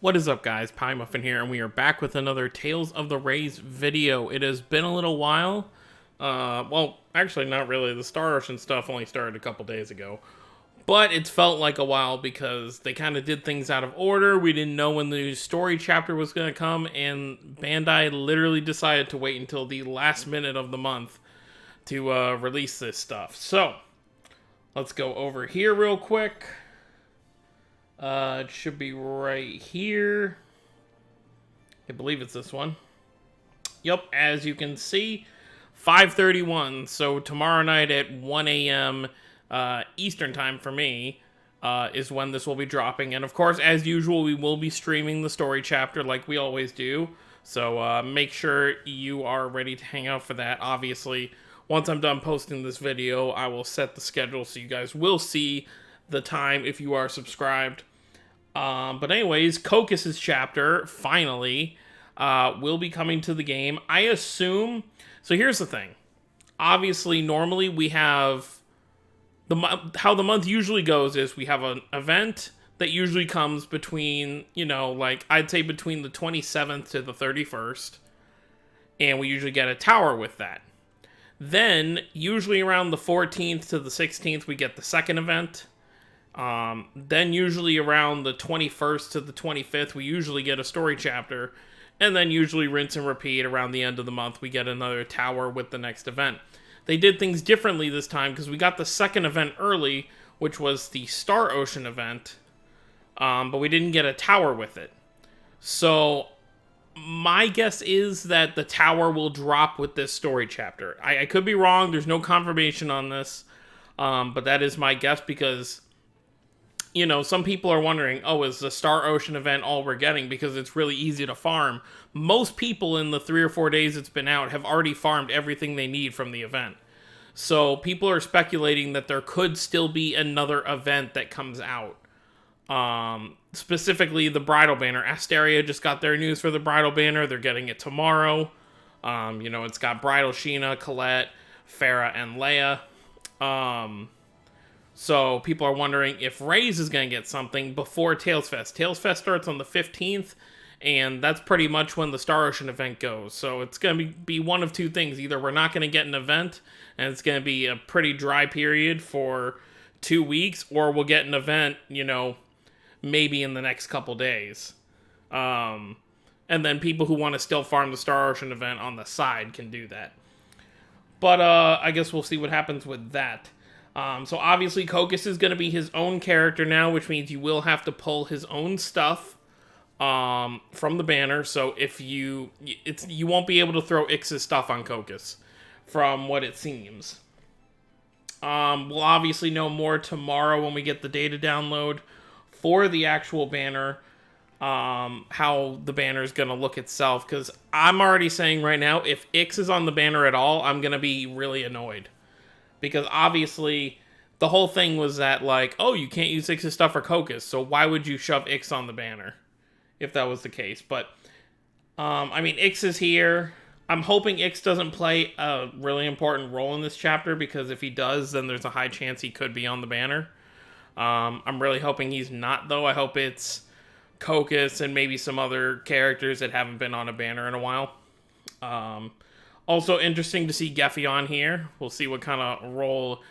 What is up, guys? Pie Muffin here, and we are back with another Tales of the Rays video. It has been a little while. Well, actually not really. The Star Ocean stuff only started a couple days ago. But it's felt like a while because they kind of did things out of order. We didn't know when the new story chapter was going to come, and Bandai literally decided to wait until the last minute of the month to release this stuff. So, let's go over here real quick. It should be right here. I believe it's this one. Yep, as you can see, 5:31. So tomorrow night at 1 a.m. Eastern time for me is when this will be dropping. And of course, as usual, we will be streaming the story chapter like we always do. So make sure you are ready to hang out for that. Obviously, once I'm done posting this video, I will set the schedule so you guys will see the time if you are subscribed. But anyways, Kocis' chapter, finally, will be coming to the game. I assume... So here's the thing. Obviously, normally we have... How the month usually goes is we have an event that usually comes between, you know, like, I'd say between the 27th to the 31st. And we usually get a tower with that. Then, usually around the 14th to the 16th, we get the second event. Then usually around the 21st to the 25th, we usually get a story chapter. And then usually rinse and repeat around the end of the month, we get another tower with the next event. They did things differently this time because we got the second event early, which was the Star Ocean event. But we didn't get a tower with it. So my guess is that the tower will drop with this story chapter. I could be wrong. There's no confirmation on this. But that is my guess because... You know, some people are wondering, oh, is the Star Ocean event all we're getting because it's really easy to farm? Most people in the 3 or 4 days it's been out have already farmed everything they need from the event. So people are speculating that there could still be another event that comes out. Specifically, the Bridal Banner. Asteria just got their news for the Bridal Banner. They're getting it tomorrow. You know, it's got Bridal Sheena, Colette, Farah, and Leia. So people are wondering if Rays is going to get something before Tales Fest. Tales Fest starts on the 15th, and that's pretty much when the Star Ocean event goes. So it's going to be one of two things. Either we're not going to get an event, and it's going to be a pretty dry period for 2 weeks, or we'll get an event, you know, maybe in the next couple days. And then people who want to still farm the Star Ocean event on the side can do that. But I guess we'll see what happens with that. So obviously Kocis is going to be his own character now, which means you will have to pull his own stuff from the banner. So if you won't be able to throw Ix's stuff on Kocis, from what it seems. We'll obviously know more tomorrow when we get the data download for the actual banner, how the banner is going to look itself. Because I'm already saying right now, if Ix is on the banner at all, I'm going to be really annoyed. Because obviously, the whole thing was that, like, oh, you can't use Ix's stuff for Kocis, so why would you shove Ix on the banner? If that was the case. But, I mean, Ix is here. I'm hoping Ix doesn't play a really important role in this chapter, because if he does, then there's a high chance he could be on the banner. I'm really hoping he's not, though. I hope it's Kocis and maybe some other characters that haven't been on a banner in a while. Also interesting to see Geffy on here. We'll see what kind of role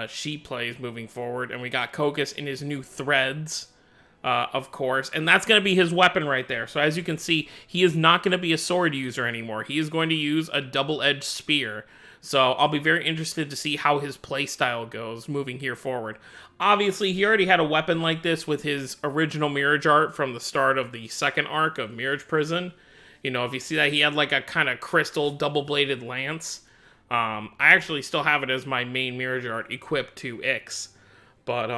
she plays moving forward. And we got Kocis in his new threads, of course. And that's going to be his weapon right there. So as you can see, he is not going to be a sword user anymore. He is going to use a double-edged spear. So I'll be very interested to see how his playstyle goes moving here forward. Obviously, he already had a weapon like this with his original Mirage art from the start of the second arc of Mirage Prison. You know, if you see that, he had like a kind of crystal double-bladed lance. I actually still have it as my main Mirage art equipped to Ix. But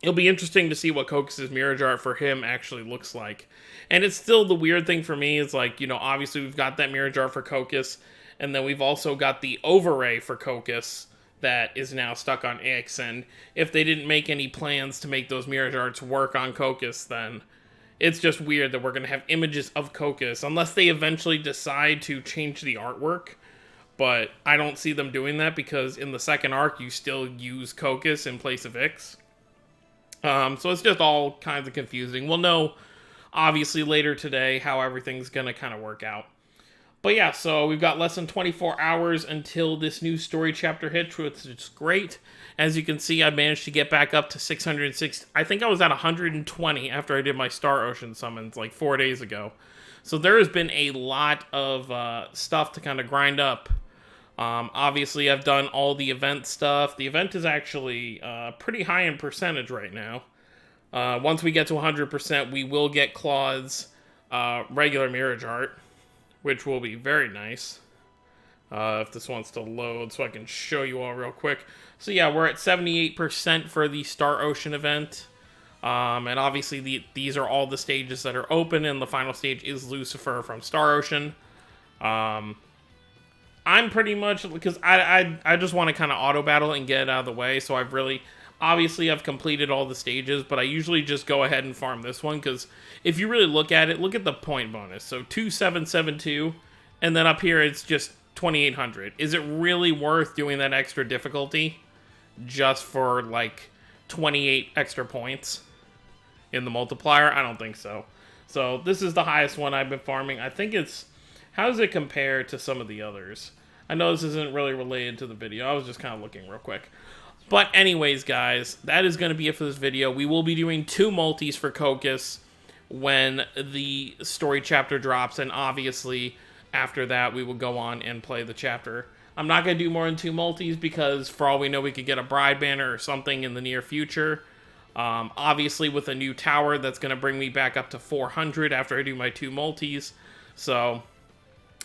it'll be interesting to see what Kocis' Mirage art for him actually looks like. And it's still the weird thing for me is like, you know, obviously we've got that Mirage art for Kocis. And then we've also got the overray for Kocis that is now stuck on Ix. And if they didn't make any plans to make those Mirage arts work on Kocis, then... It's just weird that we're going to have images of Kocis, unless they eventually decide to change the artwork. But I don't see them doing that, because in the second arc, you still use Kocis in place of Ix. So it's just all kinds of confusing. We'll know obviously later today how everything's going to kind of work out. But yeah, so we've got less than 24 hours until this new story chapter hits, which is great. As you can see, I managed to get back up to 660. I think I was at 120 after I did my Star Ocean summons like 4 days ago. So there has been a lot of stuff to kind of grind up. Obviously, I've done all the event stuff. The event is actually pretty high in percentage right now. Once we get to 100%, we will get Claw's regular Mirage Art, which will be very nice. If this wants to load so I can show you all real quick. So yeah, we're at 78% for the Star Ocean event. And obviously these are all the stages that are open, and the final stage is Lucifer from Star Ocean. I'm pretty much, because I just want to kind of auto battle and get it out of the way, so obviously I've completed all the stages, but I usually just go ahead and farm this one, because if you really look at it, look at the point bonus. So 2772, and then up here it's just 2800. Is it really worth doing that extra difficulty just for like 28 extra points in the multiplier? I don't think so. So this is the highest one I've been farming. I think it's, how does it compare to some of the others? I know this isn't really related to the video. I was just kind of looking real quick. But anyways, guys, that is going to be it for this video. We will be doing 2 multis for Kocis when the story chapter drops, and obviously after that we will go on and play the chapter. I'm not going to do more than 2 multis because for all we know we could get a bride banner or something in the near future. Obviously with a new tower, that's going to bring me back up to 400 after I do my 2 multis. So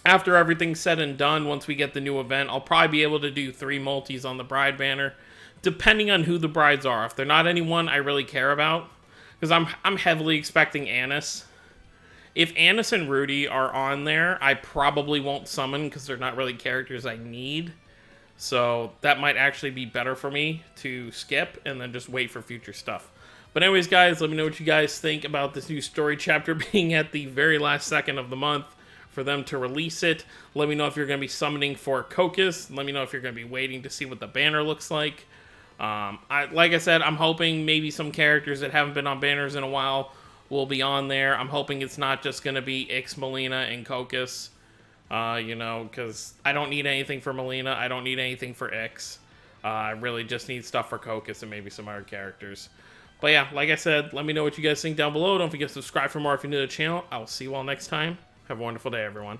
after everything's said and done, once we get the new event, I'll probably be able to do 3 multis on the bride banner, depending on who the brides are. If they're not anyone I really care about, because I'm heavily expecting Annis. If Annis and Rudy are on there, I probably won't summon because they're not really characters I need. So that might actually be better for me to skip and then just wait for future stuff. But anyways, guys, let me know what you guys think about this new story chapter being at the very last second of the month for them to release it. Let me know if you're going to be summoning for Kocis. Let me know if you're going to be waiting to see what the banner looks like. Like I said, I'm hoping maybe some characters that haven't been on banners in a while will be on there. I'm hoping it's not just going to be Ix, Melina, and Kocis. You know, because I don't need anything for Melina. I don't need anything for Ix. I really just need stuff for Kocis and maybe some other characters. But yeah, like I said, let me know what you guys think down below. Don't forget to subscribe for more if you're new to the channel. I will see you all next time. Have a wonderful day, everyone.